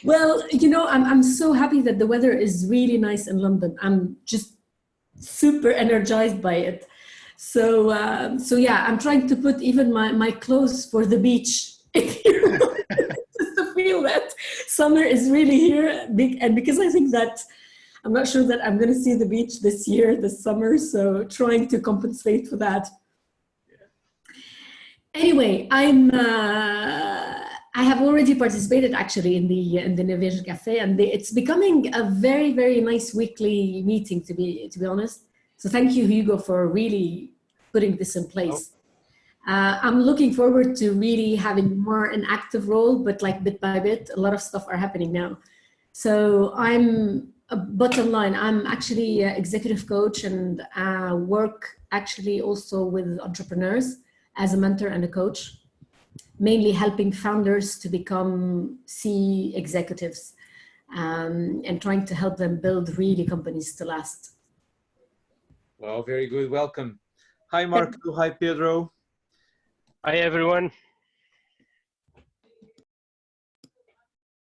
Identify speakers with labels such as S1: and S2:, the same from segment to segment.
S1: Well, I'm so happy that the weather is really nice in London. I'm just super energized by it. So yeah, I'm trying to put even my clothes for the beach. Just to feel that summer is really here, and because I think that I'm not sure that I'm going to see the beach this year, this summer. So trying to compensate for that. Anyway, I have already participated actually in the Innovation Cafe, and it's becoming a very, very nice weekly meeting, to be honest. So thank you, Hugo, for really putting this in place. I'm looking forward to really having more an active role, but like bit by bit, a lot of stuff are happening now. So bottom line, I'm actually an executive coach and work actually also with entrepreneurs as a mentor and a coach, mainly helping founders to become C executives, and trying to help them build really companies to last.
S2: Well, very good. Welcome. Hi, Marco. Hi, Pedro.
S3: Hi, everyone.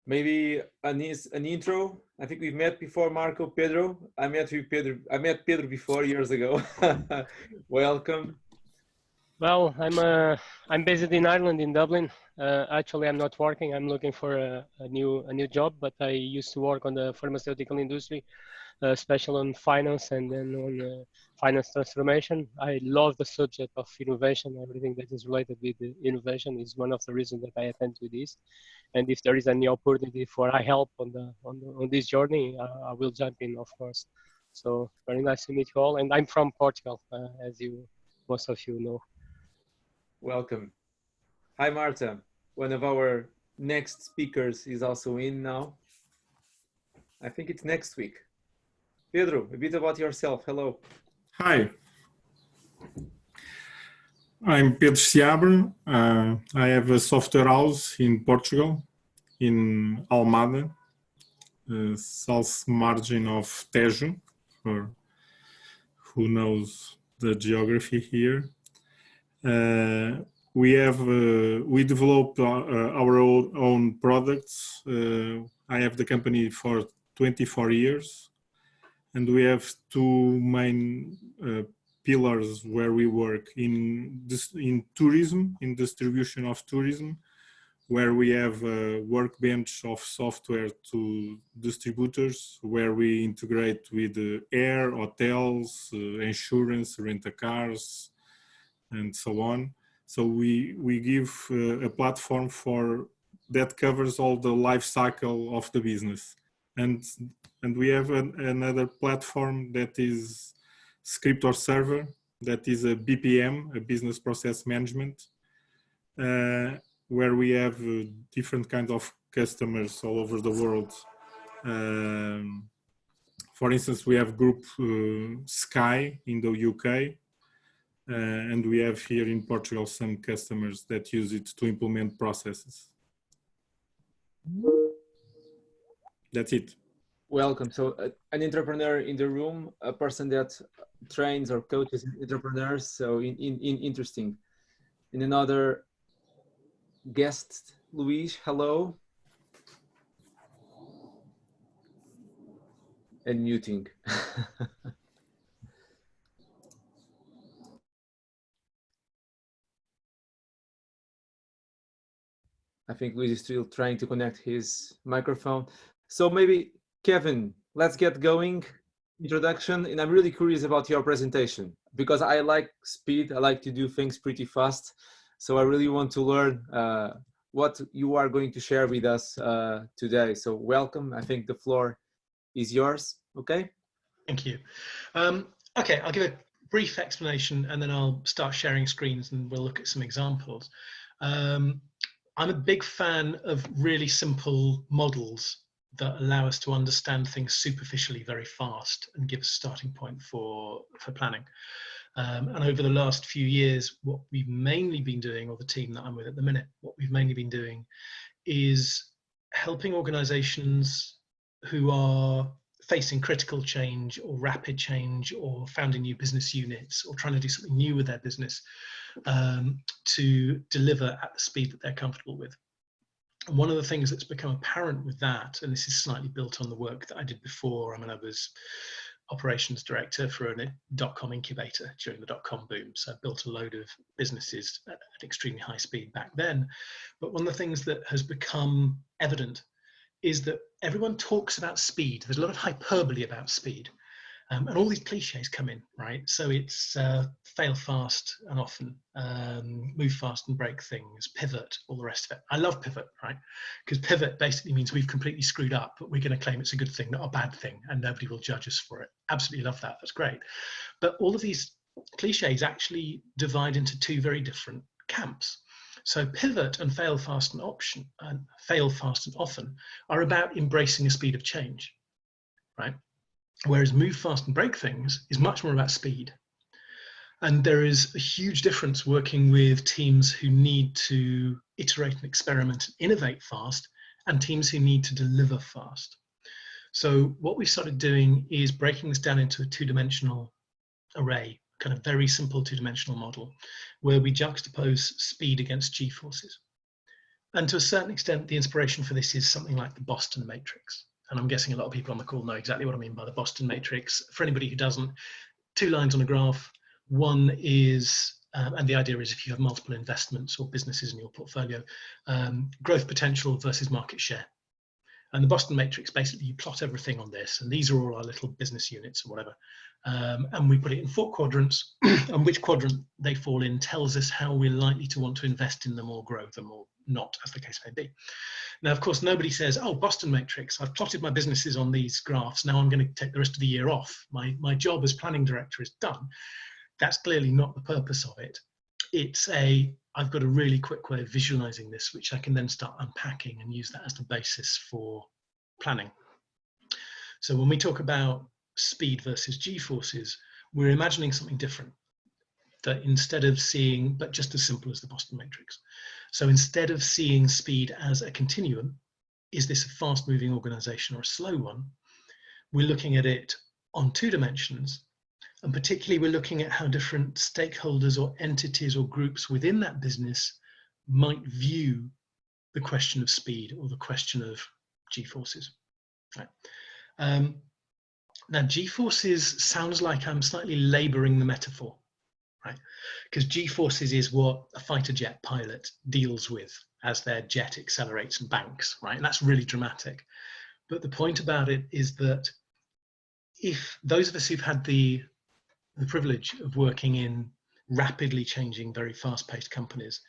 S2: Maybe an intro. I think we've met before, Marco, Pedro. I met Pedro before years ago. Welcome.
S3: Well, I'm based in Ireland, in Dublin. Actually, I'm not working. I'm looking for a new job, but I used to work on the pharmaceutical industry, especially on finance and then on finance transformation. I love the subject of innovation. Everything that is related with innovation is one of the reasons that I attend to this. And if there is any opportunity for I help on this journey, I will jump in, of course. So very nice to meet you all. And I'm from Portugal, as most of you know.
S2: Welcome. Hi, Marta. One of our next speakers is also in now. I think it's next week. Pedro, a bit about yourself. Hello.
S4: Hi. I'm Pedro Seabra. I have a software house in Portugal, in Almada, south margin of Tejo, for who knows the geography here. We develop our own products. I have the company for 24 years, and we have two main pillars where we work in tourism, in distribution of tourism, where we have a workbench of software to distributors, where we integrate with air, hotels, insurance, rent-a-cars, and so on. So we give a platform that covers all the life cycle of the business. And we have another platform that is script or server, that is a BPM, a business process management, where we have different kinds of customers all over the world. For instance, we have group Sky in the UK, and we have here in Portugal some customers that use it to implement processes. That's it.
S2: Welcome. So an entrepreneur in the room, a person that trains or coaches entrepreneurs. So interesting. And another guest, Luis, hello. And muting. I think Luis is still trying to connect his microphone. So maybe, Kevin, let's get going. Introduction, and I'm really curious about your presentation because I like speed. I like to do things pretty fast. So I really want to learn what you are going to share with us today. So welcome. I think the floor is yours. Okay.
S5: Thank you. Okay, I'll give a brief explanation and then I'll start sharing screens and we'll look at some examples. I'm a big fan of really simple models that allow us to understand things superficially very fast and give us a starting point for planning. And over the last few years, what we've mainly been doing, or the team that I'm with at the minute, what we've mainly been doing is helping organizations who are facing critical change or rapid change or founding new business units or trying to do something new with their business to deliver at the speed that they're comfortable with. And one of the things that's become apparent with that, and this is slightly built on the work that I did before, I mean, I was operations director for a dot-com incubator during the dot-com boom. So I built a load of businesses at extremely high speed back then. But one of the things that has become evident is that everyone talks about speed. There's a lot of hyperbole about speed. And all these cliches come in, right? So it's fail fast and often, move fast and break things, pivot, all the rest of it. I love pivot, right? Because pivot basically means we've completely screwed up, but we're going to claim it's a good thing, not a bad thing, and nobody will judge us for it. Absolutely love that. That's great. But all of these cliches actually divide into two very different camps. So pivot and fail fast and often are about embracing a speed of change, right? Whereas move fast and break things is much more about speed. And there is a huge difference working with teams who need to iterate and experiment and innovate fast, and teams who need to deliver fast. So what we started doing is breaking this down into a two-dimensional array, kind of very simple two-dimensional model, where we juxtapose speed against G-forces. And to a certain extent, the inspiration for this is something like the Boston matrix. And I'm guessing a lot of people on the call know exactly what I mean by the Boston matrix. For anybody who doesn't, 2 lines on a graph. One is, and the idea is if you have multiple investments or businesses in your portfolio, growth potential versus market share. And the Boston matrix, basically you plot everything on this, and these are all our little business units or whatever. And we put it in 4 quadrants, and which quadrant they fall in tells us how we're likely to want to invest in them or grow them or not, as the case may be. Now, of course, nobody says, oh, Boston matrix, I've plotted my businesses on these graphs, now I'm going to take the rest of the year off. My job as planning director is done. That's clearly not the purpose of it. It's I've got a really quick way of visualizing this, which I can then start unpacking and use that as the basis for planning. So when we talk about speed versus G-forces, we're imagining something different. That instead of seeing, but just as simple as the Boston matrix. So instead of seeing speed as a continuum, is this a fast moving organization or a slow one? We're looking at it on 2 dimensions. And particularly we're looking at how different stakeholders or entities or groups within that business might view the question of speed or the question of G-forces. Right. Now G-forces sounds like I'm slightly laboring the metaphor. Right? Because G-forces is what a fighter jet pilot deals with as their jet accelerates and banks, right? And that's really dramatic. But the point about it is that if those of us who've had the privilege of working in rapidly changing, very fast-paced companies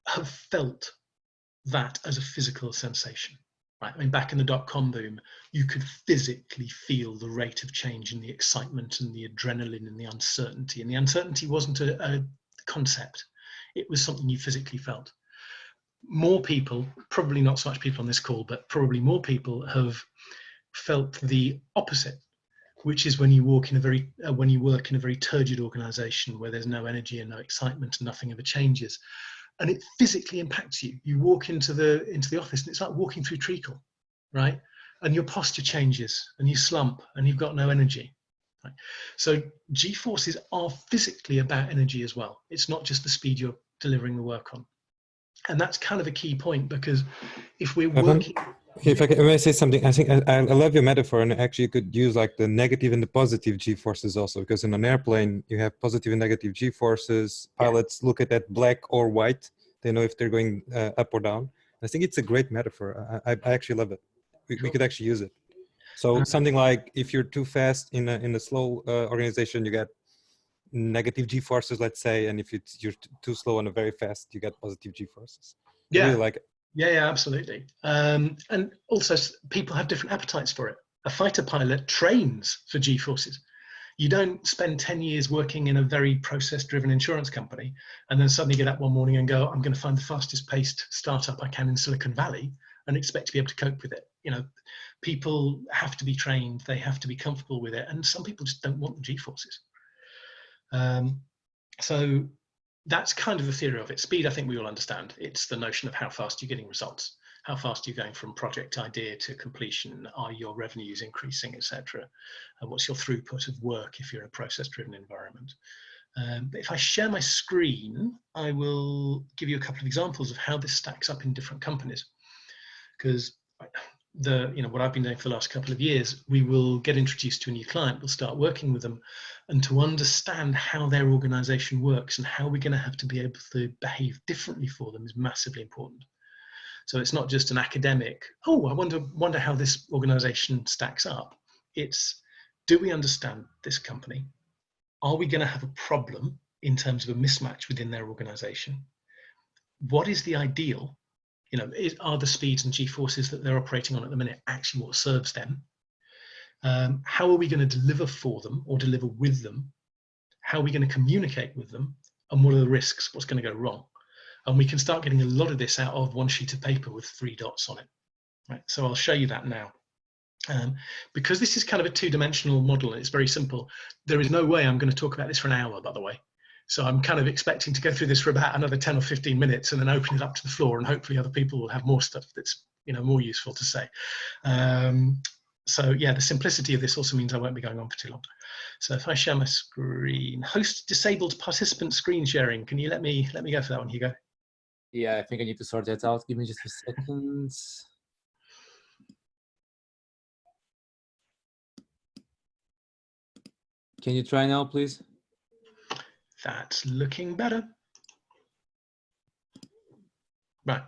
S5: have felt that as a physical sensation. Right? I mean, back in the dot-com boom, you could physically feel the rate of change and the excitement and the adrenaline and the uncertainty. And the uncertainty wasn't a concept. It was something you physically felt. More people, probably not so much people on this call, but probably more people have felt the opposite, which is when you work in a very turgid organization where there's no energy and no excitement and nothing ever changes. And it physically impacts you. You walk into the office and it's like walking through treacle, right? And your posture changes and you slump and you've got no energy. Right? So G-forces are physically about energy as well. It's not just the speed you're delivering the work on. And that's kind of a key point, because if we're working...
S6: If I may say something, I think I love your metaphor, and actually you could use like the negative and the positive G-forces also, because in an airplane you have positive and negative G-forces. Pilots look at that black or white; they know if they're going up or down. I think it's a great metaphor. I actually love it. We could actually use it. So something like if you're too fast in a slow organization, you get negative G-forces, let's say, and if you're too slow and very fast, you get positive G-forces. I really like it.
S5: Yeah, absolutely. And also people have different appetites for it. A fighter pilot trains for G-forces. You don't spend 10 years working in a very process-driven insurance company and then suddenly get up one morning and go, I'm going to find the fastest paced startup I can in Silicon Valley and expect to be able to cope with it. You know, people have to be trained, they have to be comfortable with it, and some people just don't want the G-forces. So that's kind of the theory of it. Speed, I think we all understand. It's the notion of how fast you're getting results. How fast are you going from project idea to completion? Are your revenues increasing, etc.? And what's your throughput of work if you're in a process-driven environment? But if I share my screen, I will give you a couple of examples of how this stacks up in different companies. because what I've been doing for the last couple of years, we will get introduced to a new client, we'll start working with them, and to understand how their organization works and how we're going to have to be able to behave differently for them is massively important. So it's not just an academic, oh, I wonder how this organization stacks up. It's, do we understand this company? Are we going to have a problem in terms of a mismatch within their organization? What is the ideal? Are the speeds and G-forces that they're operating on at the minute actually what serves them? How are we going to deliver for them or deliver with them? How are we going to communicate with them? And what are the risks? What's going to go wrong? And we can start getting a lot of this out of one sheet of paper with 3 dots on it. Right? So I'll show you that now. Because this is kind of a 2-dimensional model, and it's very simple. There is no way I'm going to talk about this for an hour, by the way. So I'm kind of expecting to go through this for about another 10 or 15 minutes and then open it up to the floor, and hopefully other people will have more stuff that's more useful to say. So yeah, the simplicity of this also means I won't be going on for too long. So if I share my screen, host disabled participant screen sharing. Can you let me go for that one, Hugo?
S2: Yeah, I think I need to sort that out. Give me just a second. Can you try now, please?
S5: That's looking better. Right.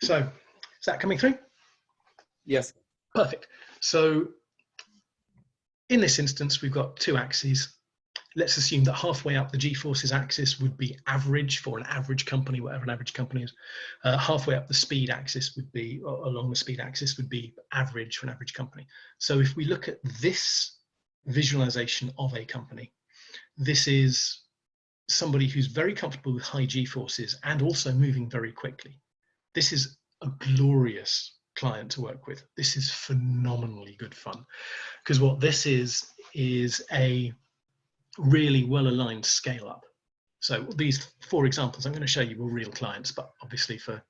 S5: So is that coming through?
S2: Yes.
S5: Perfect. So in this instance, we've got 2 axes. Let's assume that halfway up the G-forces axis would be average for an average company, whatever an average company is. Halfway up the speed axis would be, along the speed axis would be average for an average company. So if we look at this visualization of a company, this is somebody who's very comfortable with high G-forces and also moving very quickly. This is a glorious client to work with. This is phenomenally good fun, because what this is a really well-aligned scale up. So these 4 examples I'm going to show you were real clients, but obviously for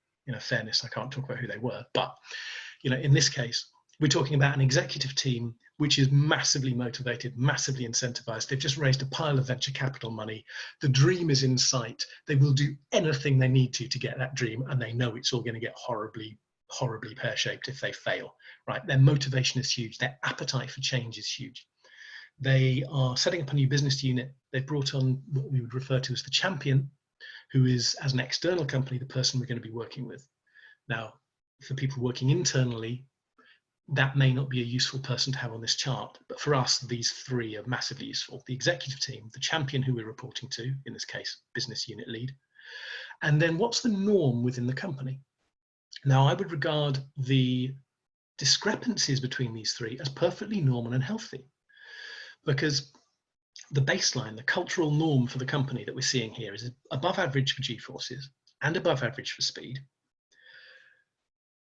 S5: fairness, I can't talk about who they were. But in this case, we're talking about an executive team which is massively motivated, massively incentivized. They've just raised a pile of venture capital money. The dream is in sight. They will do anything they need to get that dream, and they know it's all going to get horribly, horribly pear-shaped if they fail. Right? Their motivation is huge. Their appetite for change is huge. They are setting up a new business unit. They've brought on what we would refer to as the champion, who is, as an external company, the person we're going to be working with. Now, for people working internally, that may not be a useful person to have on this chart, but for us, these 3 are massively useful. The executive team, the champion who we're reporting to, in this case, business unit lead, and then what's the norm within the company? Now, I would regard the discrepancies between these 3 as perfectly normal and healthy, because the baseline, the cultural norm for the company that we're seeing here is above average for G-forces and above average for speed.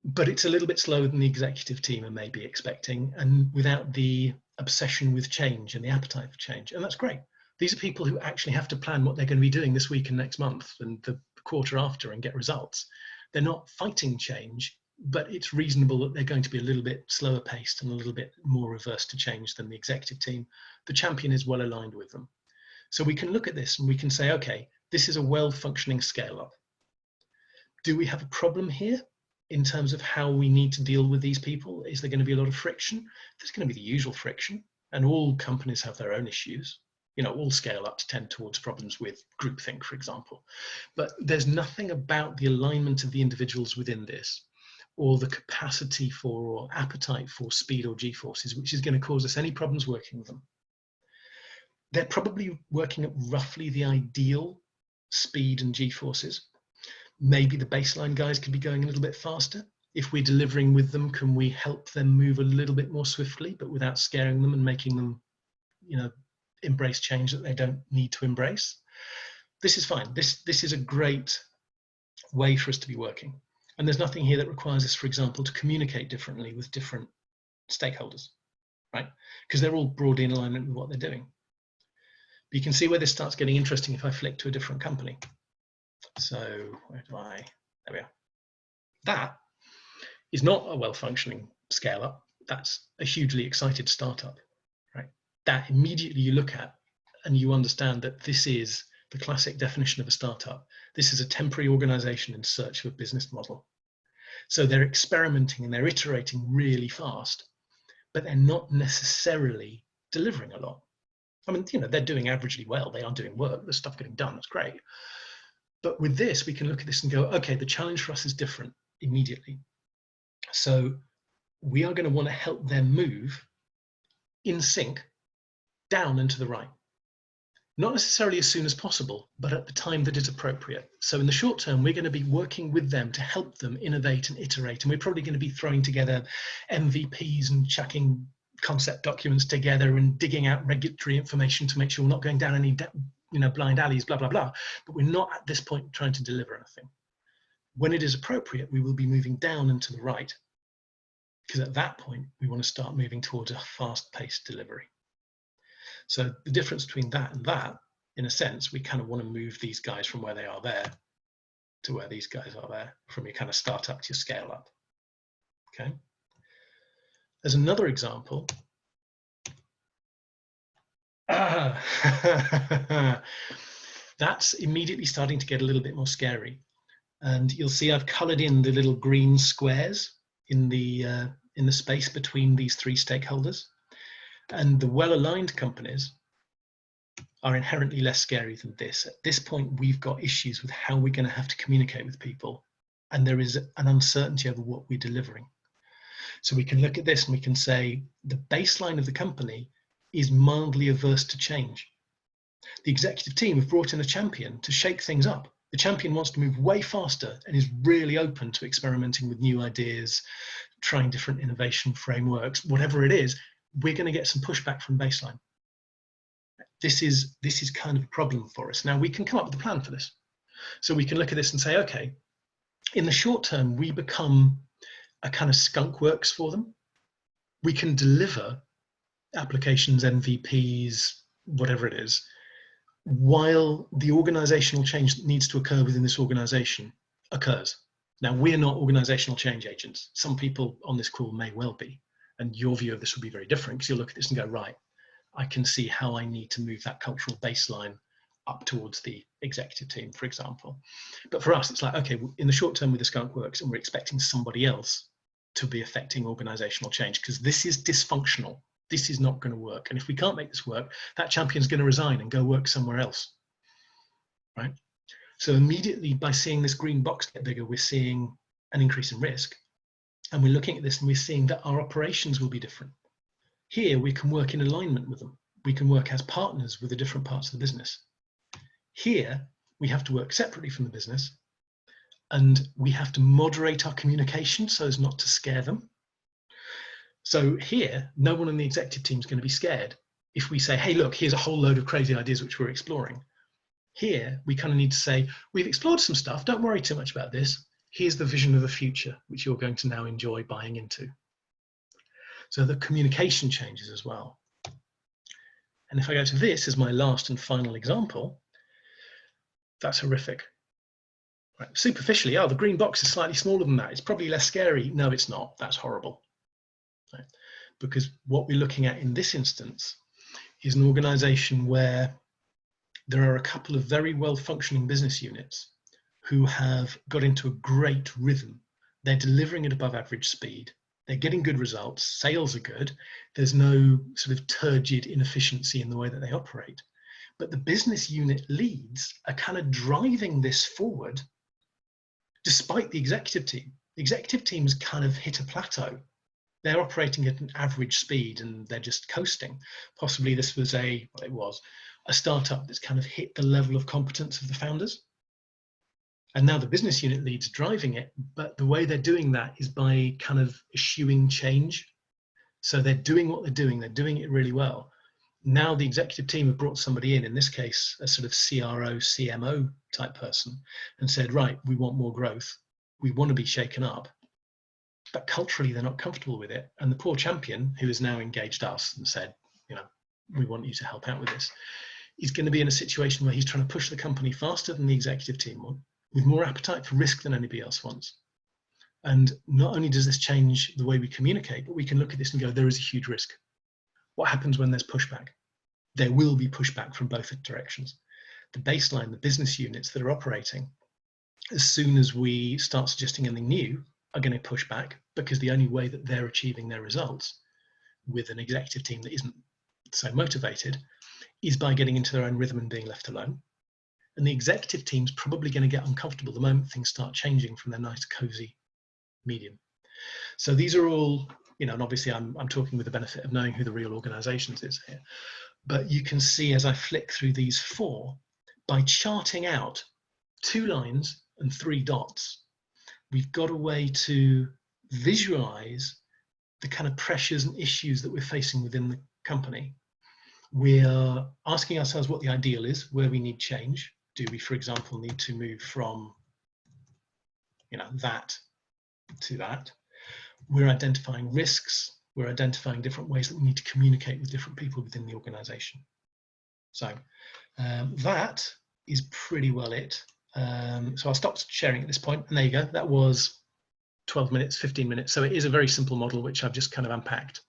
S5: But it's a little bit slower than the executive team are maybe expecting, and without the obsession with change and the appetite for change. And that's great. These are people who actually have to plan what they're going to be doing this week and next month and the quarter after and get results. They're not fighting change, but it's reasonable that they're going to be a little bit slower paced and a little bit more reverse to change than the executive team. The champion is well aligned with them. So we can look at this and we can say, okay, this is a well-functioning scale up. Do we have a problem here in terms of how we need to deal with these people? Is there going to be a lot of friction? There's going to be the usual friction, and all companies have their own issues. All scale ups tend towards problems with groupthink, for example. But there's nothing about the alignment of the individuals within this, or the capacity for or appetite for speed or G-forces, which is going to cause us any problems working with them. They're probably working at roughly the ideal speed and G-forces. Maybe the baseline guys could be going a little bit faster. If we're delivering with them, can we help them move a little bit more swiftly, but without scaring them and making them, embrace change that they don't need to embrace? This is fine. This is a great way for us to be working. And there's nothing here that requires us, for example, to communicate differently with different stakeholders, right? Because they're all broadly in alignment with what they're doing. But you can see where this starts getting interesting if I flick to a different company. So where do I, there we are. That is not a well-functioning scale up. That's a hugely excited startup, right? That immediately you look at and you understand that this is the classic definition of a startup. This is a temporary organization in search of a business model. So they're experimenting and they're iterating really fast, but they're not necessarily delivering a lot. I mean, you know, they're doing averagely well. They are doing work. There's stuff getting done. That's great. But with this, we can look at this and go, okay, the challenge for us is different immediately. So we are going to want to help them move in sync down and to the right. Not necessarily as soon as possible, but at the time that is appropriate. So in the short term, we're going to be working with them to help them innovate and iterate. And we're probably going to be throwing together MVPs and chucking concept documents together and digging out regulatory information to make sure we're not going down any blind alleys, blah, blah, blah. But we're not at this point trying to deliver anything. When it is appropriate, we will be moving down and to the right, because at that point, we want to start moving towards a fast-paced delivery. So the difference between that and that, in a sense, we kind of want to move these guys from where they are there to where these guys are there, from your kind of startup to your scale up. Okay. There's another example. That's immediately starting to get a little bit more scary. And you'll see I've colored in the little green squares in the space between these three stakeholders. And the well-aligned companies are inherently less scary than this. At this point, we've got issues with how we're going to have to communicate with people. And there is an uncertainty over what we're delivering. So we can look at this and we can say the baseline of the company is mildly averse to change. The executive team have brought in a champion to shake things up. The champion wants to move way faster and is really open to experimenting with new ideas, trying different innovation frameworks, whatever it is. We're going to get some pushback from baseline. This is kind of a problem for us. Now we can come up with a plan for this. So we can look at this and say, okay, in the short term, we become a kind of skunk works for them. We can deliver applications, MVPs, whatever it is, while the organizational change that needs to occur within this organization occurs. Now, we're not organizational change agents. Some people on this call may well be. And your view of this will be very different, because you'll look at this and go, right, I can see how I need to move that cultural baseline up towards the executive team, for example. But for us, it's like, okay, in the short term with the skunk works, and we're expecting somebody else to be affecting organizational change, because this is dysfunctional. This is not going to work. And if we can't make this work, that champion's going to resign and go work somewhere else, right? So immediately by seeing this green box get bigger, we're seeing an increase in risk. And we're looking at this and we're seeing that our operations will be different. Here, we can work in alignment with them. We can work as partners with the different parts of the business. Here, we have to work separately from the business, and we have to moderate our communication so as not to scare them. So here, no one in the executive team is going to be scared if we say, hey, look, here's a whole load of crazy ideas which we're exploring. Here, we kind of need to say, we've explored some stuff. Don't worry too much about this. Here's the vision of the future, which you're going to now enjoy buying into. So the communication changes as well. And if I go to this as my last and final example, that's horrific. Right. Superficially, oh, the green box is slightly smaller than that. It's probably less scary. No, it's not. That's horrible. Right. Because what we're looking at in this instance is an organization where there are a couple of very well-functioning business units who have got into a great rhythm. They're delivering at above average speed. They're getting good results. Sales are good. There's no sort of turgid inefficiency in the way that they operate. But the business unit leads are kind of driving this forward despite the executive team. The executive team's kind of hit a plateau. They're operating at an average speed and they're just coasting. Possibly this was a startup that's kind of hit the level of competence of the founders. And now the business unit leads driving it, but the way they're doing that is by kind of eschewing change. So they're doing what they're doing it really well. Now the executive team have brought somebody in this case, a sort of CRO, CMO type person, and said, right, we want more growth. We want to be shaken up. But culturally, they're not comfortable with it. And the poor champion, who has now engaged us and said, you know, we want you to help out with this, is going to be in a situation where he's trying to push the company faster than the executive team want, with more appetite for risk than anybody else wants. And not only does this change the way we communicate, but we can look at this and go, there is a huge risk. What happens when there's pushback? There will be pushback from both directions. The baseline, the business units that are operating, as soon as we start suggesting anything new, are going to push back, because the only way that they're achieving their results with an executive team that isn't so motivated is by getting into their own rhythm and being left alone. And the executive team's probably going to get uncomfortable the moment things start changing from their nice, cozy medium. So these are all, you know, and obviously I'm talking with the benefit of knowing who the real organizations is here. But you can see as I flick through these 4, by charting out 2 lines and 3 dots, we've got a way to visualize the kind of pressures and issues that we're facing within the company. We are asking ourselves what the ideal is, where we need change. Do we, for example, need to move from, you know, that to that? We're identifying risks. We're identifying different ways that we need to communicate with different people within the organization. So that is pretty well it. So I'll stop sharing at this point, and there you go. That was 12 minutes, 15 minutes. So it is a very simple model, which I've just kind of unpacked.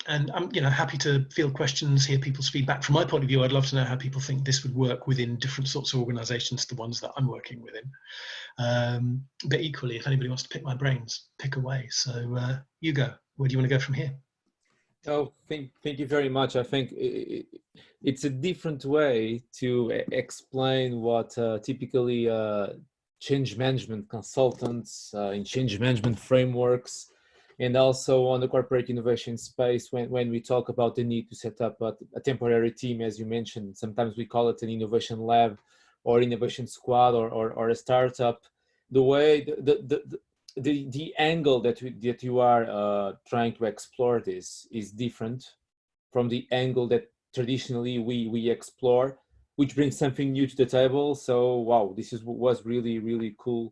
S5: And I'm, you know, happy to field questions, hear people's feedback. From my point of view, I'd love to know how people think this would work within different sorts of organizations, the ones that I'm working within. But equally, if anybody wants to pick my brains, pick away. So Hugo, where do you want to go from here?
S2: Oh, thank you very much. I think it's a different way to explain what typically change management consultants in change management frameworks, and also on the corporate innovation space, when we talk about the need to set up a temporary team, as you mentioned. Sometimes we call it an innovation lab or innovation squad or a startup. The way the angle that you are trying to explore this is different from the angle that traditionally we explore, which brings something new to the table. So wow, this was really cool,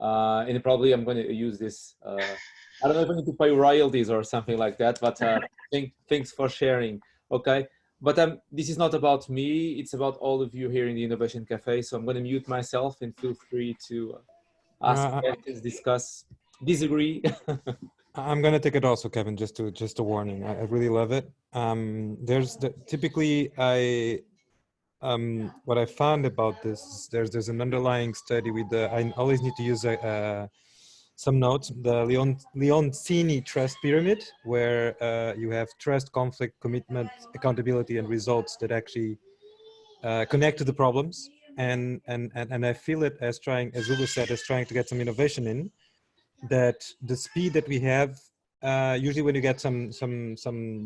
S2: and probably I'm going to use this. I don't know if I need to pay royalties or something like that, but thanks for sharing. Okay, but this is not about me. It's about all of you here in the Innovation Cafe. So I'm going to mute myself, and feel free to ask questions, discuss, disagree.
S6: I'm gonna take it also, Kevin. Just a warning. I really love it. Typically what I found about this is there's an underlying study with I always need to use some notes. The Leoncini trust pyramid, where you have trust, conflict, commitment, accountability, and results that actually connect to the problems. And I feel it as trying, as Hugo said, as trying to get some innovation in. That the speed that we have, usually when you get some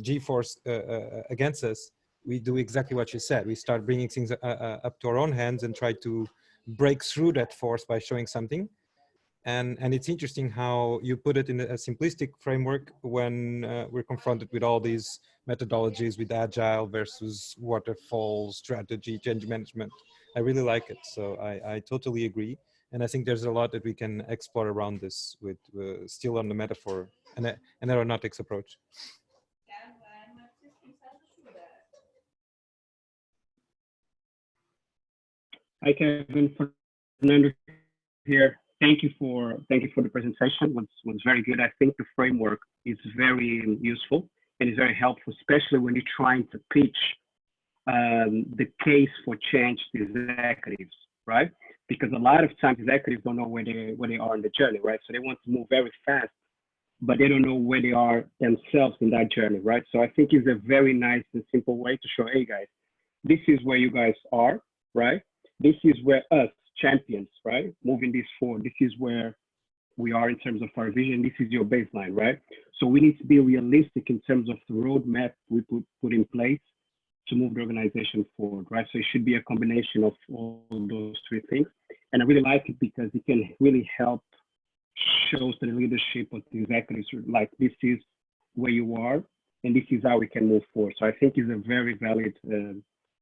S6: G-force against us, we do exactly what you said. We start bringing things up to our own hands and try to break through that force by showing something. And it's interesting how you put it in a simplistic framework when we're confronted with all these methodologies with agile versus waterfall strategy, change management. I really like it. So I totally agree. And I think there's a lot that we can explore around this with still on the metaphor and an aeronautics approach.
S7: Hi, Kevin. Fernando here. Thank you for the presentation. It was very good. I think the framework is very useful and is very helpful, especially when you're trying to pitch the case for change to executives, right? Because a lot of times executives don't know where they are in the journey, right? So they want to move very fast, but they don't know where they are themselves in that journey, right? So I think it's a very nice and simple way to show, hey guys, this is where you guys are, right? This is where us champions, right? Moving this forward, this is where we are in terms of our vision. This is your baseline, right? So we need to be realistic in terms of the roadmap we put in place to move the organization forward, right? So it should be a combination of all those 3 things. And I really like it because it can really help show the leadership of the executives, like this is where you are and this is how we can move forward. So I think it's a very valid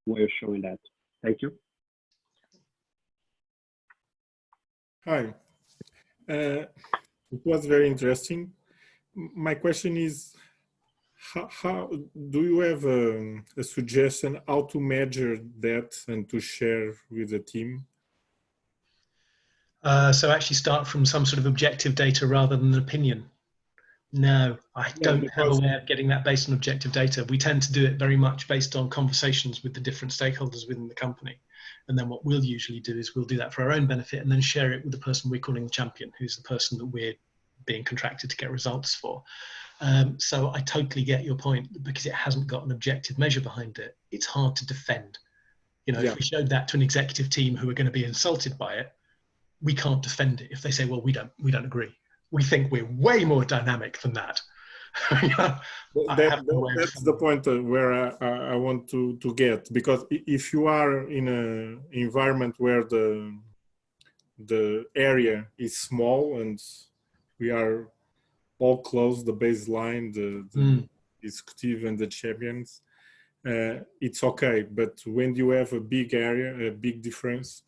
S7: way of showing that. Thank you.
S4: Hi. It was very interesting. My question is, how do you have a suggestion how to measure that and to share with the team?
S5: So actually start from some sort of objective data rather than an opinion. No, I don't have a way of getting that based on objective data. We tend to do it very much based on conversations with the different stakeholders within the company. And then what we'll usually do is we'll do that for our own benefit and then share it with the person we're calling the champion, who's the person that we're being contracted to get results for. So I totally get your point, because it hasn't got an objective measure behind it. It's hard to defend. You know, if we showed that to an executive team who are going to be insulted by it, we can't defend it. If they say, well, we don't agree. We think we're way more dynamic than that.
S4: That's the point where I want to get, because if you are in an environment where the area is small and we are all close, the baseline, the executive and the champions, it's okay. But when you have a big area, a big difference,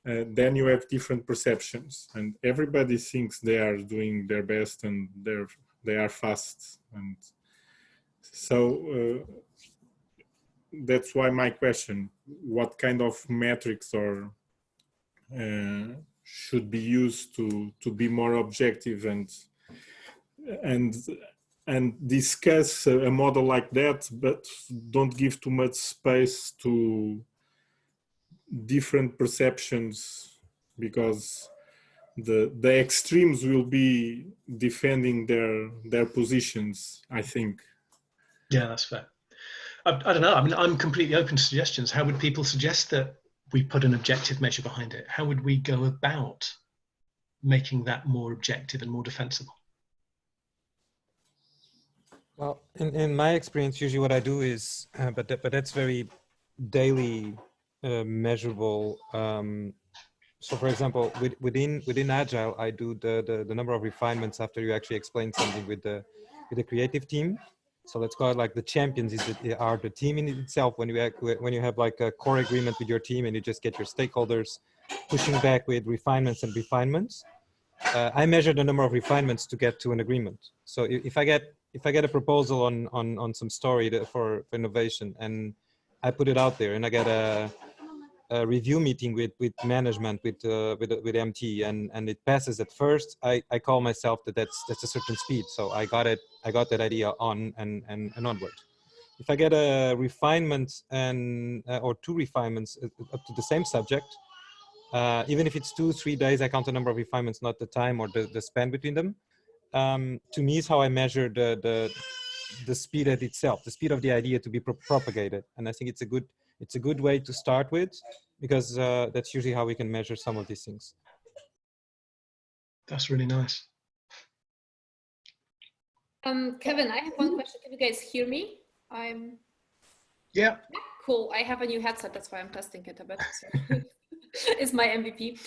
S4: then you have different perceptions, and everybody thinks they are doing their best and they are fast. And so that's why my question: what kind of metrics or should be used to be more objective and discuss a model like that, but don't give too much space to different perceptions, because the extremes will be defending their positions, I think.
S5: Yeah, that's fair. I don't know. I mean, I'm completely open to suggestions. How would people suggest that we put an objective measure behind it? How would we go about making that more objective and more defensible?
S6: Well, in my experience, usually what I do is, but that's very daily measurable. So, for example, within Agile, I do the number of refinements after you actually explain something with the creative team. So let's call it like the champions are the team in itself. When you have like a core agreement with your team and you just get your stakeholders pushing back with refinements and refinements. I measure the number of refinements to get to an agreement. So if I get a proposal on some story for innovation, and I put it out there, and I get a review meeting with management, with MT, and it passes at first, I call myself that's a certain speed. So I got that idea on and onward. If I get a refinement or two refinements up to the same subject, even if it's 2-3 days, I count the number of refinements, not the time or the span between them. To me, is how I measure the speed at itself, the speed of the idea to be propagated. And I think it's a good way to start with, because that's usually how we can measure some of these things.
S5: That's really nice.
S8: Kevin, I have one question. Can you guys hear me?
S5: Yeah.
S8: Cool. I have a new headset. That's why I'm testing it a bit. So. Is my MVP.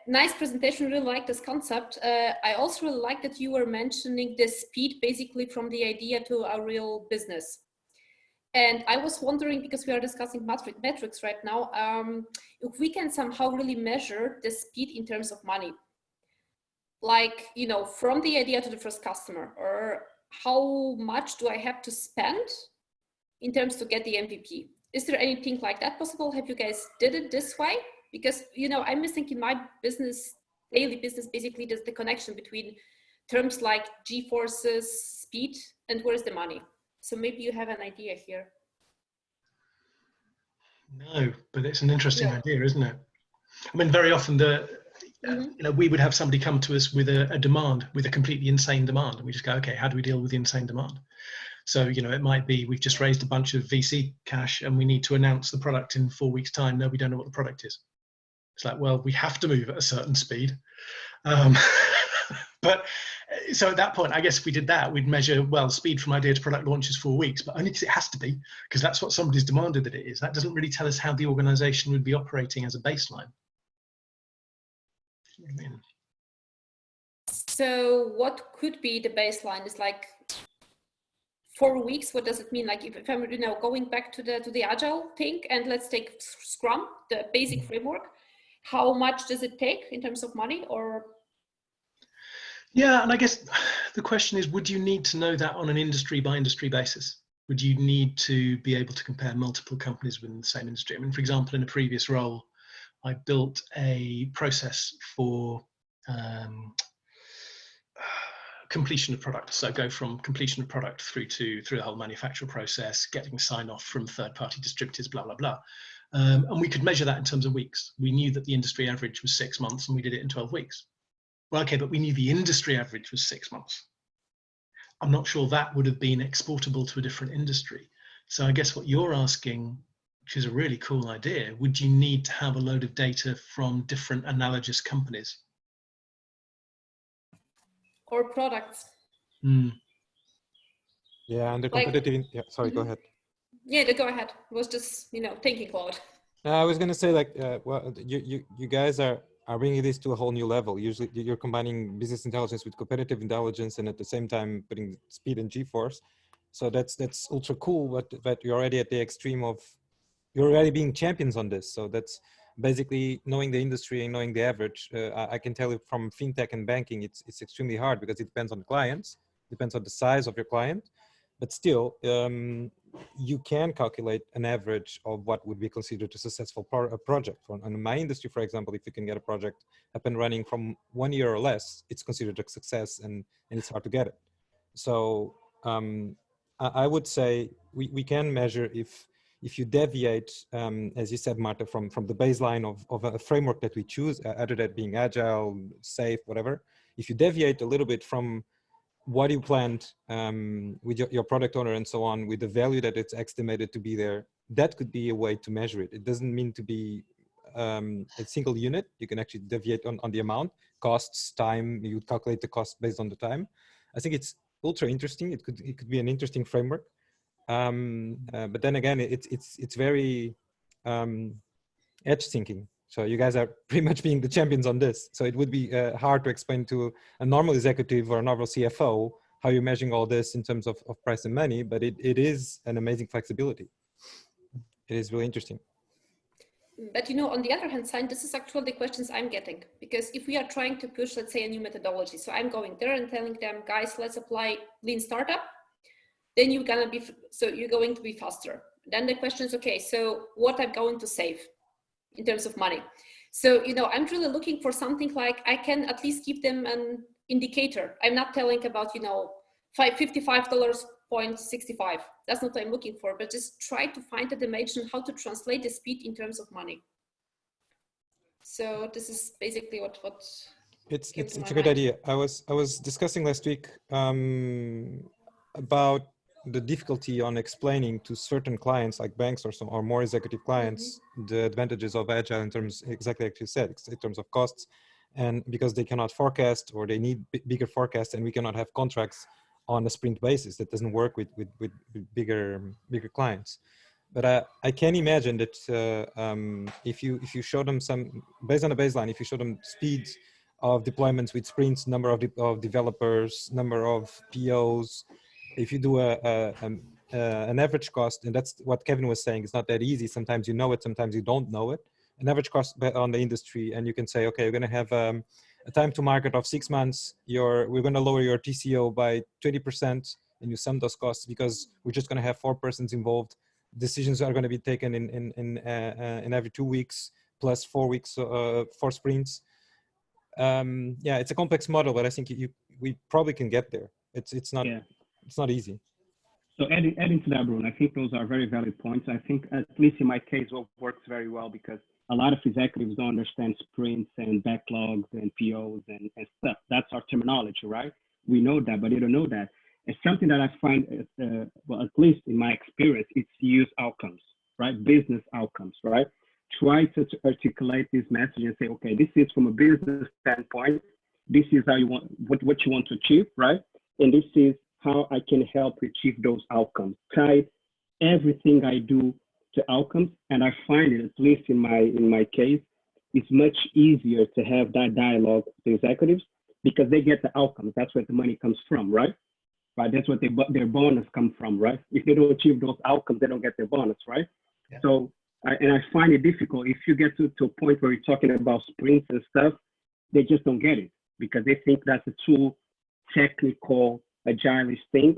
S8: Nice presentation. Really like this concept. I also really like that you were mentioning the speed basically from the idea to a real business. And I was wondering, because we are discussing metrics right now, if we can somehow really measure the speed in terms of money, like, you know, from the idea to the first customer, or how much do I have to spend in terms to get the MVP? Is there anything like that possible? Have you guys did it this way? Because, you know, I'm missing in my business, daily business, basically the connection between terms like G-forces, speed, and where's the money? So maybe you have an idea here.
S5: No, but it's an interesting idea, isn't it? I mean, very often you know, we would have somebody come to us with a demand, with a completely insane demand, and we just go, okay, how do we deal with the insane demand? So, you know, it might be we've just raised a bunch of VC cash and we need to announce the product in 4 weeks' time. No, we don't know what the product is. It's like, well, we have to move at a certain speed. But so at that point, I guess if we did that, we'd measure, well, speed from idea to product launch is 4 weeks, but only because it has to be, because that's what somebody's demanded that it is. That doesn't really tell us how the organization would be operating as a baseline. You know what I mean?
S8: So what could be the baseline? Is like 4 weeks. What does it mean? Like if I'm, you know, going back to the agile thing, and let's take Scrum, the basic framework, how much does it take in terms of money? Or
S5: yeah, and I guess the question is, would you need to know that on an industry by industry basis? Would you need to be able to compare multiple companies within the same industry? I mean, for example, in a previous role, I built a process for completion of product. So go from completion of product through the whole manufacturing process, getting sign off from third-party distributors, blah, blah, blah. And we could measure that in terms of weeks. We knew that the industry average was 6 months and we did it in 12 weeks. Well, okay, but we knew the industry average was 6 months. I'm not sure that would have been exportable to a different industry. So I guess what you're asking, which is a really cool idea, would you need to have a load of data from different analogous companies?
S8: Or products.
S5: Mm.
S6: Yeah, and the
S8: Like-
S6: competitive. Yeah, sorry, go ahead.
S8: Yeah, go ahead. I was just, thinking about it.
S6: I was gonna say, like, well, you guys are bringing this to a whole new level. Usually, you're combining business intelligence with competitive intelligence, and at the same time putting speed and G-force. So that's ultra cool. But you're already at the extreme of, you're already being champions on this. So that's basically knowing the industry and knowing the average. I can tell you from fintech and banking, it's extremely hard because it depends on the clients, depends on the size of your client. But still, you can calculate an average of what would be considered a successful project. In my industry, for example, if you can get a project up and running from 1 year or less, it's considered a success, and it's hard to get it. So I would say we can measure if you deviate, as you said, Marta, from the baseline of a framework that we choose, either that being agile, safe, whatever. If you deviate a little bit from what you planned with your product owner and so on, with the value that it's estimated to be there, that could be a way to measure it. It doesn't mean to be a single unit. You can actually deviate on the amount, costs, time. You would calculate the cost based on the time. I think it's ultra interesting. It could be an interesting framework. But then again, it's very edge thinking. So you guys are pretty much being the champions on this. So it would be hard to explain to a normal executive or a normal CFO how you're measuring all this in terms of price and money, but it is an amazing flexibility. It is really interesting.
S8: But on the other hand side, this is actually the questions I'm getting, because if we are trying to push, let's say, a new methodology, so I'm going there and telling them, guys, let's apply lean startup, then you're going to be faster. Then the question is, okay, so what I'm going to save in terms of money. So, I'm really looking for something like I can at least give them an indicator. I'm not telling about, $55.65. That's not what I'm looking for, but just try to find a dimension how to translate the speed in terms of money. So this is basically what
S6: it's a good idea. I was discussing last week about the difficulty on explaining to certain clients like banks or more executive clients the advantages of agile in terms, exactly like you said, in terms of costs, and because they cannot forecast or they need bigger forecasts, and we cannot have contracts on a sprint basis. That doesn't work with bigger clients. But I can imagine that if you show them some, based on a baseline, if you show them speeds of deployments with sprints, number of developers, number of POs, if you do an average cost, and that's what Kevin was saying, it's not that easy. Sometimes you know it, sometimes you don't know it. An average cost on the industry, and you can say, okay, we're going to have a time to market of 6 months. We're going to lower your TCO by 20%, and you sum those costs because we're just going to have 4 persons involved. Decisions are going to be taken in every 2 weeks plus 4 weeks, 4 sprints. Yeah, it's a complex model, but I think we probably can get there. It's not. Yeah. It's not easy.
S7: So adding to that, Bruno, I think those are very valid points. I think, at least in my case, what works very well, because a lot of executives don't understand sprints and backlogs and POs and stuff. That's our terminology, right? We know that, but they don't know that. It's something that I find, well, at least in my experience, it's use outcomes, right? Business outcomes, right? Try to articulate this message and say, okay, this is from a business standpoint. This is how you want, what you want to achieve, right? And this is how I can help achieve those outcomes. Tie everything I do to outcomes, and I find it, at least in my case, it's much easier to have that dialogue with the executives because they get the outcomes. That's where the money comes from, right? Right. That's what their bonus come from, right? If they don't achieve those outcomes, they don't get their bonus, right? Yeah. So, I find it difficult if you get to a point where you're talking about sprints and stuff, they just don't get it because they think that's a too technical, agile thing,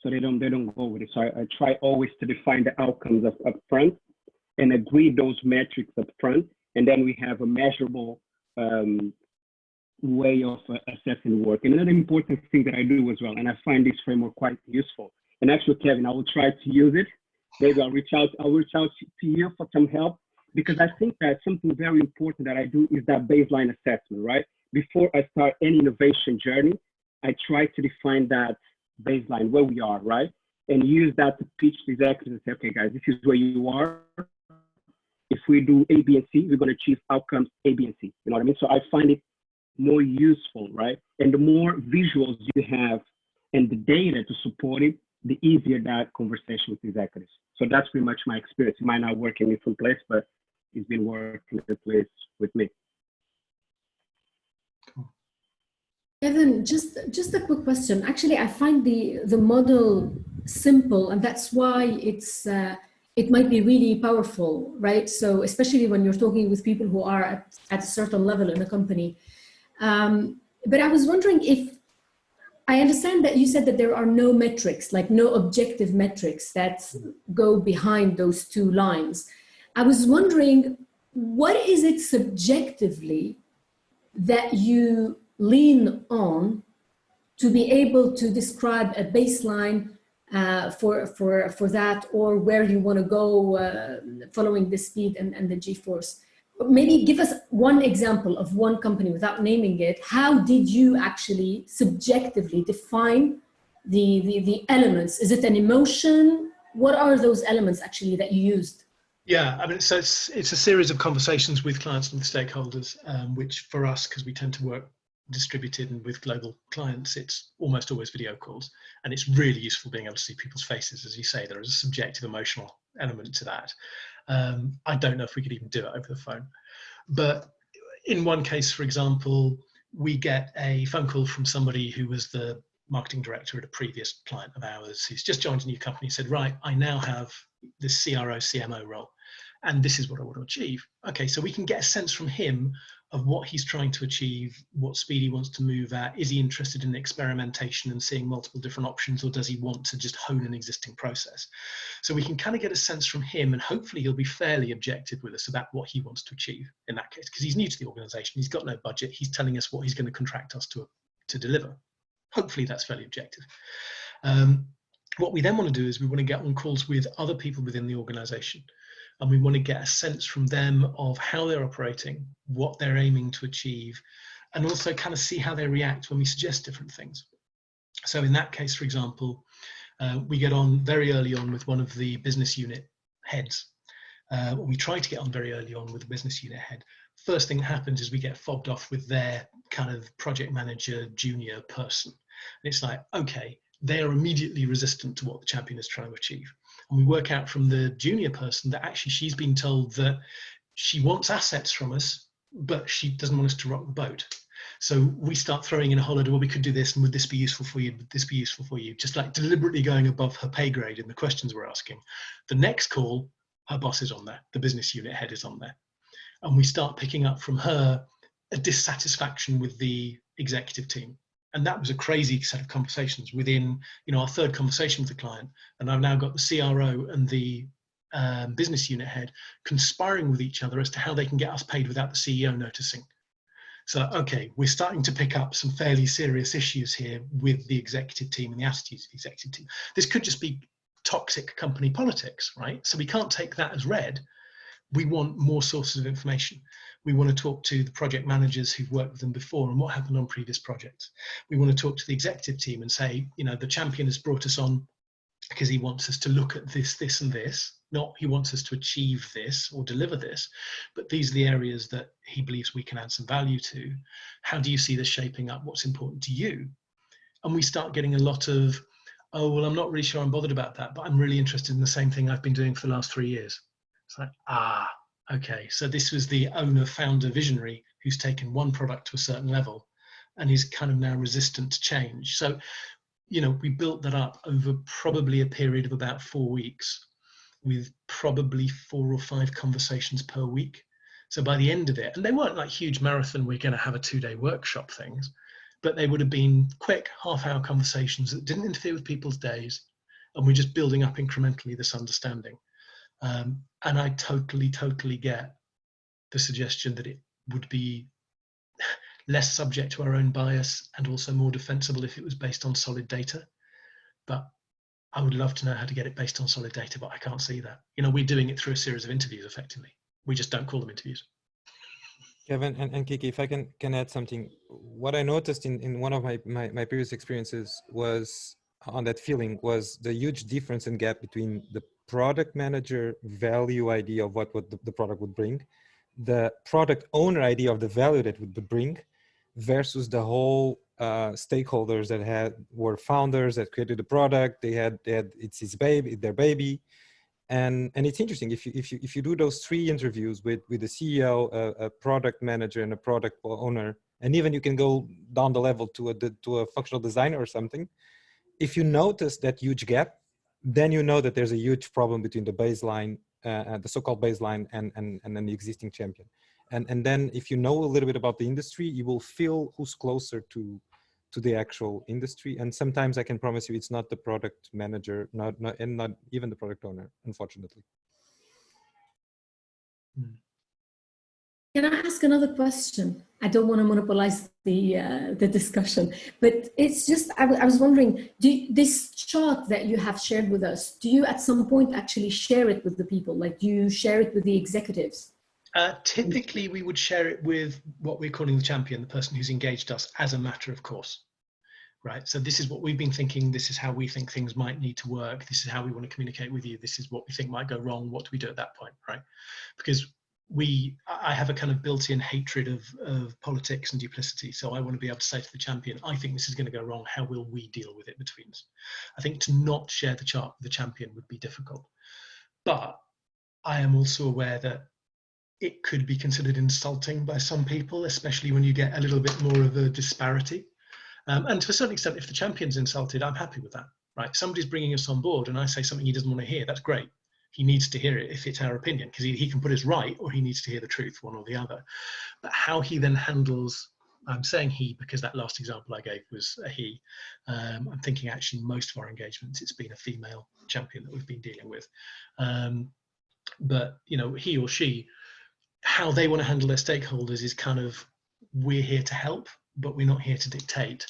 S7: so they don't go with it. So I try always to define the outcomes up front and agree those metrics up front, and then we have a measurable way of assessing work. And another important thing that I do as well, and I find this framework quite useful. And actually, Kevin, I will try to use it. Maybe I'll reach out to you for some help. because I think that something very important that I do is that baseline assessment, right? Before I start any innovation journey, I try to define that baseline, where we are, right? And use that to pitch the executives and say, okay, guys, this is where you are. If we do A, B, and C, we're going to achieve outcomes A, B, and C. You know what I mean? So I find it more useful, right? And the more visuals you have and the data to support it, the easier that conversation with executives. So that's pretty much my experience. It might not work in different place, but it's been working in place with me.
S1: Evan, just a quick question. Actually, I find the model simple, and that's why it might be really powerful, right? So especially when you're talking with people who are at a certain level in a company. But I was wondering if, I understand that you said that there are no metrics, like no objective metrics that go behind those two lines. I was wondering, what is it subjectively that you lean on to be able to describe a baseline for that, or where you want to go following the speed and the G-force? Maybe give us one example of one company without naming it. How did you actually subjectively define the elements? Is it an emotion? What are those elements actually that you used?
S5: Yeah, I mean, so it's a series of conversations with clients and with stakeholders, which for us, because we tend to work distributed and with global clients, it's almost always video calls. And it's really useful being able to see people's faces. As you say, there is a subjective emotional element to that. I don't know if we could even do it over the phone. But in one case, for example, we get a phone call from somebody who was the marketing director at a previous client of ours who's just joined a new company. He said, right, I now have this CRO, CMO role, and this is what I want to achieve. Okay, so we can get a sense from him of what he's trying to achieve, what speed he wants to move at. Is he interested in experimentation and seeing multiple different options, or does he want to just hone an existing process? So we can kind of get a sense from him, and hopefully he'll be fairly objective with us about what he wants to achieve in that case, because he's new to the organization, he's got no budget, he's telling us what he's going to contract us to deliver. Hopefully that's fairly objective. What we then want to do is we want to get on calls with other people within the organization, and we want to get a sense from them of how they're operating, what they're aiming to achieve, and also kind of see how they react when we suggest different things. So in that case, for example, we get on very early on with one of the business unit heads. We try to get on very early on with the business unit head. First thing that happens is we get fobbed off with their kind of project manager, junior person. And it's like, okay, they are immediately resistant to what the champion is trying to achieve. And we work out from the junior person that actually she's been told that she wants assets from us, but she doesn't want us to rock the boat. So we start throwing in a holiday, well, we could do this, and would this be useful for you? Would this be useful for you? Just like deliberately going above her pay grade in the questions we're asking. The next call, her boss is on there, the business unit head is on there. And we start picking up from her a dissatisfaction with the executive team. And that was a crazy set of conversations within, our third conversation with the client. And I've now got the CRO and the business unit head conspiring with each other as to how they can get us paid without the CEO noticing. So, okay, we're starting to pick up some fairly serious issues here with the executive team and the attitudes of the executive team. This could just be toxic company politics, right? So we can't take that as read. We want more sources of information. We want to talk to the project managers who've worked with them before and what happened on previous projects. We want to talk to the executive team and say, the champion has brought us on because he wants us to look at this, this, and this. Not he wants us to achieve this or deliver this, but these are the areas that he believes we can add some value to. How do you see this shaping up? What's important to you? And we start getting a lot of, oh, well, I'm not really sure I'm bothered about that, but I'm really interested in the same thing I've been doing for the last 3 years. It's like, okay, so this was the owner, founder, visionary who's taken one product to a certain level and is kind of now resistant to change. So, we built that up over probably a period of about 4 weeks with probably 4 or 5 conversations per week. So by the end of it, and they weren't like huge marathon, we're going to have a 2-day workshop things, but they would have been quick half-hour conversations that didn't interfere with people's days. And we're just building up incrementally this understanding. And I totally get the suggestion that it would be less subject to our own bias and also more defensible if it was based on solid data. But I would love to know how to get it based on solid data, but I can't see that. We're doing it through a series of interviews effectively. We just don't call them interviews.
S6: Kevin and Kiki, if I can add something, what I noticed in one of my previous experiences was on that feeling was the huge difference and gap between the product manager value idea of what the product would bring, the product owner idea of the value that would bring, versus the whole stakeholders that were founders that created the product. They had it's his baby, their baby. And it's interesting if you do those 3 interviews with the CEO, a product manager, and a product owner, and even you can go down the level to a functional designer or something. If you notice that huge gap, then you know that there's a huge problem between the baseline, the so-called baseline, and then the existing champion. And then if you know a little bit about the industry, you will feel who's closer to the actual industry. And sometimes I can promise you it's not the product manager, not even the product owner, unfortunately.
S1: Can I ask another question? I don't want to monopolize the discussion, but it's just, I was wondering, this chart that you have shared with us, do you at some point actually share it with the people? Like, do you share it with the executives?
S5: Typically, we would share it with what we're calling the champion, the person who's engaged us, as a matter of course. Right, so this is what we've been thinking, this is how we think things might need to work, this is how we want to communicate with you, this is what we think might go wrong, what do we do at that point, right? Because I have a kind of built-in hatred of politics and duplicity, so I want to be able to say to the champion, I think this is going to go wrong, how will we deal with it between us? I think to not share the chart with the champion would be difficult, but I am also aware that it could be considered insulting by some people, especially when you get a little bit more of a disparity. And to a certain extent, if the champion's insulted, I'm happy with that, right? Somebody's bringing us on board and I say something he doesn't want to hear, that's great. He needs to hear it if it's our opinion, because he can put us right or he needs to hear the truth, one or the other. But how he then handles, I'm saying he because that last example I gave was a he. I'm thinking actually most of our engagements, it's been a female champion that we've been dealing with. But, you know, he or she, how they want to handle their stakeholders is kind of, we're here to help, but we're not here to dictate.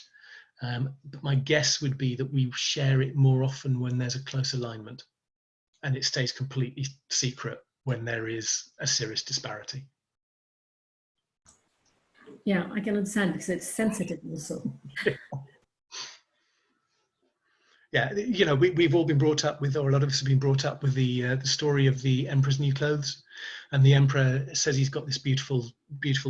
S5: But my guess would be that we share it more often when there's a close alignment, and it stays completely secret when there is a serious disparity.
S1: Yeah, I can understand because it's sensitive also.
S5: Yeah, you know, we've all been brought up with, or a lot of us have been brought up with the story of the emperor's new clothes, and the emperor says he's got this beautiful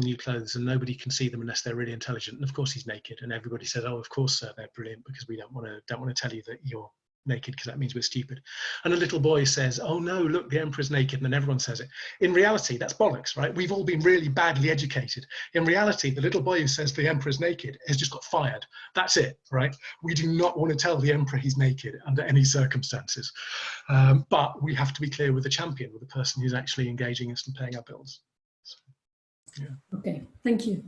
S5: new clothes, and nobody can see them unless they're really intelligent. And of course he's naked, and everybody says, "Oh, of course, sir, they're brilliant because we don't want to tell you that you're naked because that means we're stupid." And a little boy says, "Oh no, look, the emperor's naked," and then everyone says it. In reality, that's bollocks, right? We've all been really badly educated. In reality, the little boy who says the emperor's naked has just got fired. That's it, right? We do not want to tell the emperor he's naked under any circumstances. But we have to be clear with the champion, with the person who's actually engaging us and paying our bills. So, yeah.
S1: Okay, thank you.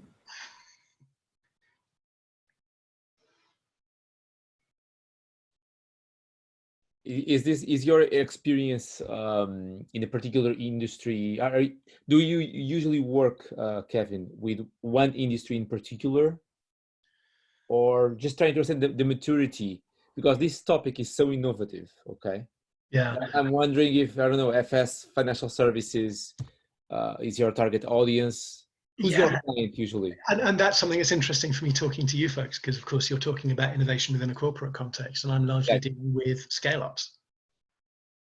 S2: Is your experience in a particular industry? Do you usually work, Kevin, with one industry in particular, or just trying to understand the maturity? Because this topic is so innovative. Okay.
S5: Yeah.
S2: I'm wondering if, I don't know, FS Financial Services is your target audience. Who's your client usually?
S5: And that's something that's interesting for me talking to you folks, because of course you're talking about innovation within a corporate context, and I'm largely dealing with scale-ups.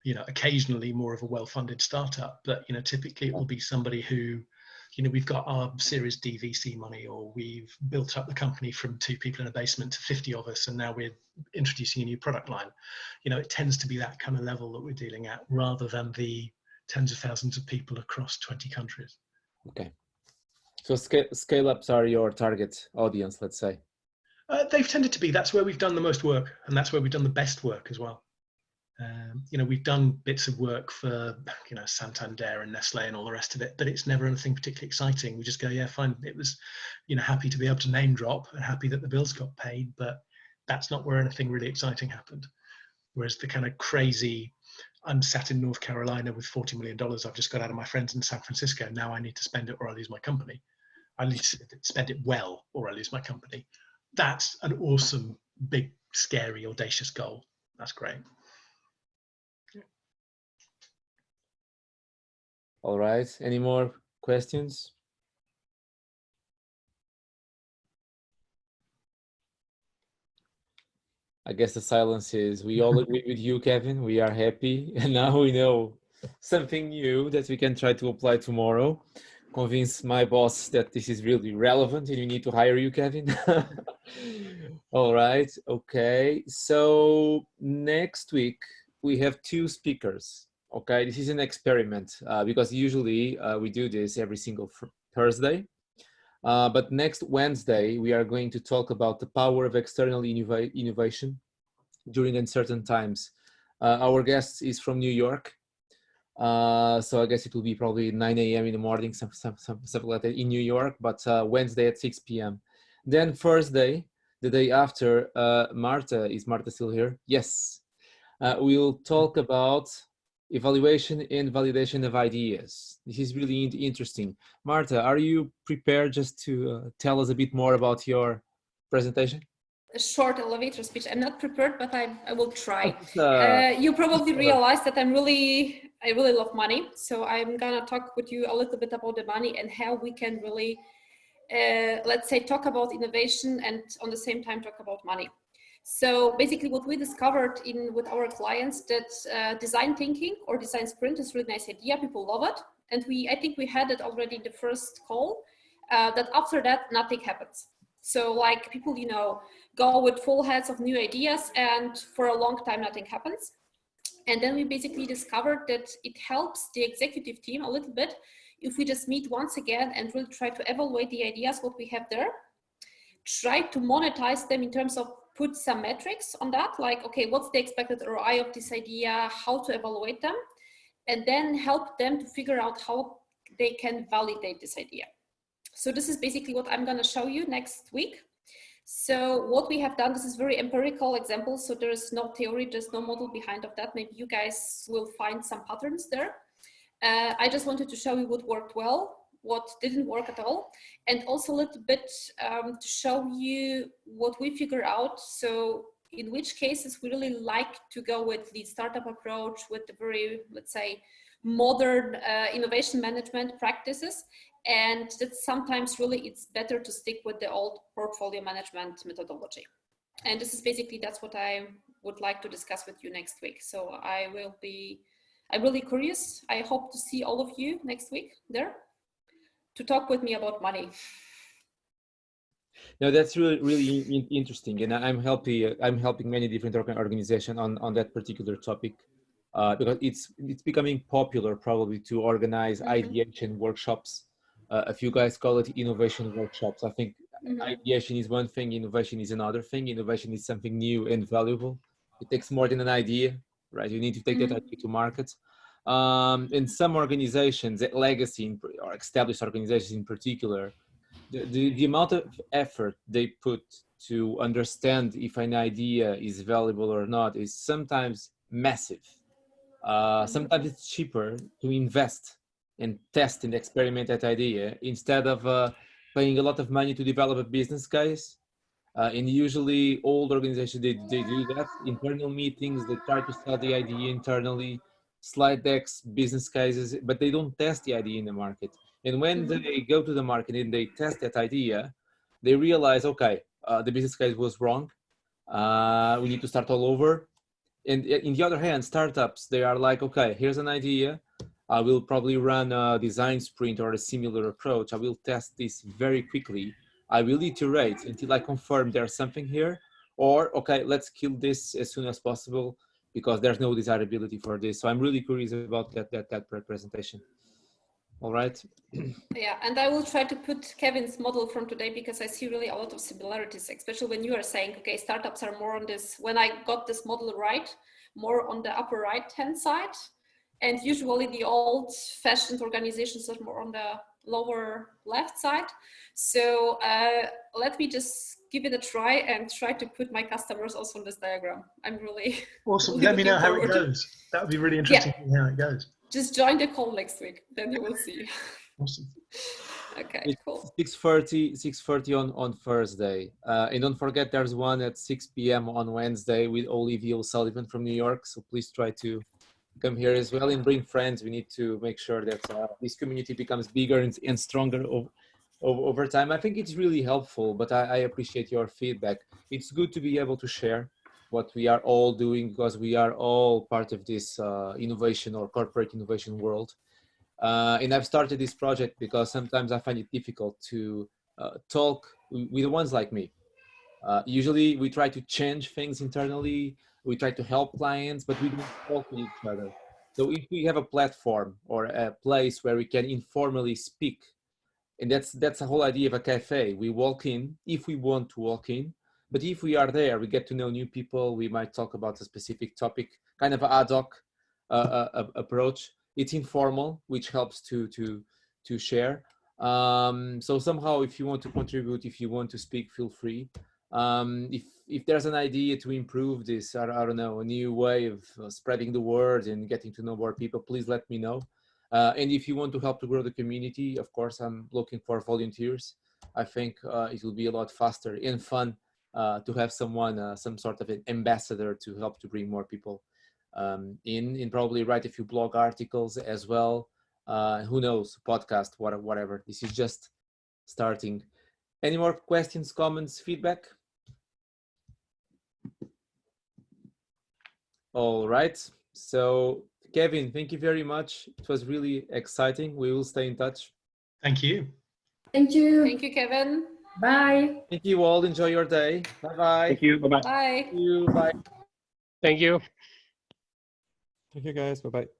S5: You know, occasionally more of a well-funded startup, but you know, typically it will be somebody who, you know, we've got our Series D VC money, or we've built up the company from 2 people in a basement to 50 of us, and now we're introducing a new product line. You know, it tends to be that kind of level that we're dealing at, rather than the tens of thousands of people across 20 countries.
S2: Okay. So scale-ups are your target audience, let's say.
S5: They've tended to be. That's where we've done the most work, and that's where we've done the best work as well. You know, we've done bits of work for, you know, Santander and Nestle and all the rest of it, but it's never anything particularly exciting. We just go, yeah, fine. It was, you know, happy to be able to name drop and happy that the bills got paid, but that's not where anything really exciting happened. Whereas the kind of crazy, I'm sat in North Carolina with $40 million I've just got out of my friends in San Francisco. Now I need to spend it or I lose my company. I need to spend it well or I lose my company. That's an awesome, big, scary, audacious goal. That's great.
S2: All right. Any more questions? I guess the silence is, we all agree with you, Kevin. We are happy. And now we know something new that we can try to apply tomorrow. Convince my boss that this is really relevant and we need to hire you, Kevin. All right. Okay. So next week we have 2 speakers. Okay. This is an experiment because usually we do this every single Thursday. But next Wednesday, we are going to talk about the power of external innovation during uncertain times. Our guest is from New York. So I guess it will be probably 9 a.m. in the morning, something like that in New York, but Wednesday at 6 p.m. Then Thursday, the day after, is Marta still here? Yes. We'll talk about evaluation and validation of ideas. This is really interesting. Marta, are you prepared just to tell us a bit more about your presentation?
S8: A short elevator speech. I'm not prepared, but I will try.
S2: Oh,
S8: You probably realize that I really love money. So I'm gonna talk with you a little bit about the money and how we can really, let's say, talk about innovation and on the same time talk about money. So basically what we discovered with our clients that design thinking or design sprint is a really nice idea. People love it. And I think we had it already in the first call, that after that, nothing happens. So like people, go with full heads of new ideas and for a long time, nothing happens. And then we basically discovered that it helps the executive team a little bit if we just meet once again and really try to evaluate the ideas, what we have there, try to monetize them in terms of put some metrics on that, like, okay, what's the expected ROI of this idea, how to evaluate them, and then help them to figure out how they can validate this idea. So this is basically what I'm going to show you next week. So what we have done, this is very empirical example. So there is no theory, there's no model behind of that. Maybe you guys will find some patterns there. I just wanted to show you what worked well, what didn't work at all, and also a little bit to show you what we figure out. So in which cases we really like to go with the startup approach, with the very, let's say, modern innovation management practices, and that sometimes really it's better to stick with the old portfolio management methodology. And this is basically, that's what I would like to discuss with you next week. So I'm really curious. I hope to see all of you next week there to talk with me about money.
S2: No, that's really interesting, and I'm helping many different organizations on that particular topic because it's becoming popular probably to organize ideation workshops. A few guys call it innovation workshops. I think ideation is one thing, innovation is another thing. Innovation is something new and valuable. It takes more than an idea, right? You need to take that idea to market. In some organizations, legacy or established organizations in particular, the amount of effort they put to understand if an idea is valuable or not is sometimes massive. Sometimes it's cheaper to invest and test and experiment that idea instead of paying a lot of money to develop a business case. And usually old organizations, they do that. Internal meetings, they try to sell the idea internally, slide decks, business cases, but they don't test the idea in the market. And when they go to the market and they test that idea, they realize, okay, the business case was wrong. We need to start all over. And in the other hand, startups, they are like, okay, here's an idea. I will probably run a design sprint or a similar approach. I will test this very quickly. I will iterate until I confirm there's something here, or okay, let's kill this as soon as possible because there's no desirability for this. So I'm really curious about that presentation. All right.
S8: Yeah, and I will try to put Kevin's model from today because I see really a lot of similarities, especially when you are saying, okay, startups are more on this, when I got this model right, more on the upper right-hand side. And usually the old-fashioned organizations are more on the lower left side. So let me just give it a try and try to put my customers also on this diagram. I'm really
S5: awesome.
S8: Really
S5: Let me know how it
S8: forward.
S5: goes. That would be really interesting to hear how it goes.
S8: Just join the call next week, then you will see.
S5: Awesome.
S8: Okay,
S2: It's
S8: cool.
S2: 6:30 on Thursday. And don't forget there's one at 6 p.m. on Wednesday with Olivia O'Sullivan from New York. So please try to come here as well and bring friends. We need to make sure that this community becomes bigger and stronger over time. I think it's really helpful, but I appreciate your feedback. It's good to be able to share what we are all doing, because we are all part of this innovation or corporate innovation world. And I've started this project because sometimes I find it difficult to talk with the ones like me. Usually we try to change things internally, we try to help clients, but we don't talk with each other. So if we have a platform or a place where we can informally speak, and that's the whole idea of a cafe. We walk in if we want to walk in, but if we are there, we get to know new people. We might talk about a specific topic, kind of ad hoc approach. It's informal, which helps to share. So somehow, if you want to contribute, if you want to speak, feel free. If there's an idea to improve this, I don't know, a new way of spreading the word and getting to know more people, please let me know. And if you want to help to grow the community, of course, I'm looking for volunteers. I think it will be a lot faster and fun to have someone, some sort of an ambassador to help to bring more people in, and probably write a few blog articles as well. Who knows, podcast, whatever. This is just starting. Any more questions, comments, feedback? All right. So Kevin, thank you very much. It was really exciting. We will stay in touch.
S5: Thank you.
S1: Thank you.
S8: Thank you, Kevin.
S1: Bye.
S2: Thank you all. Enjoy your day. Bye-bye.
S7: Thank you. Bye-bye.
S8: Bye.
S2: Thank you. Bye.
S3: Thank you.
S6: Thank you guys. Bye bye.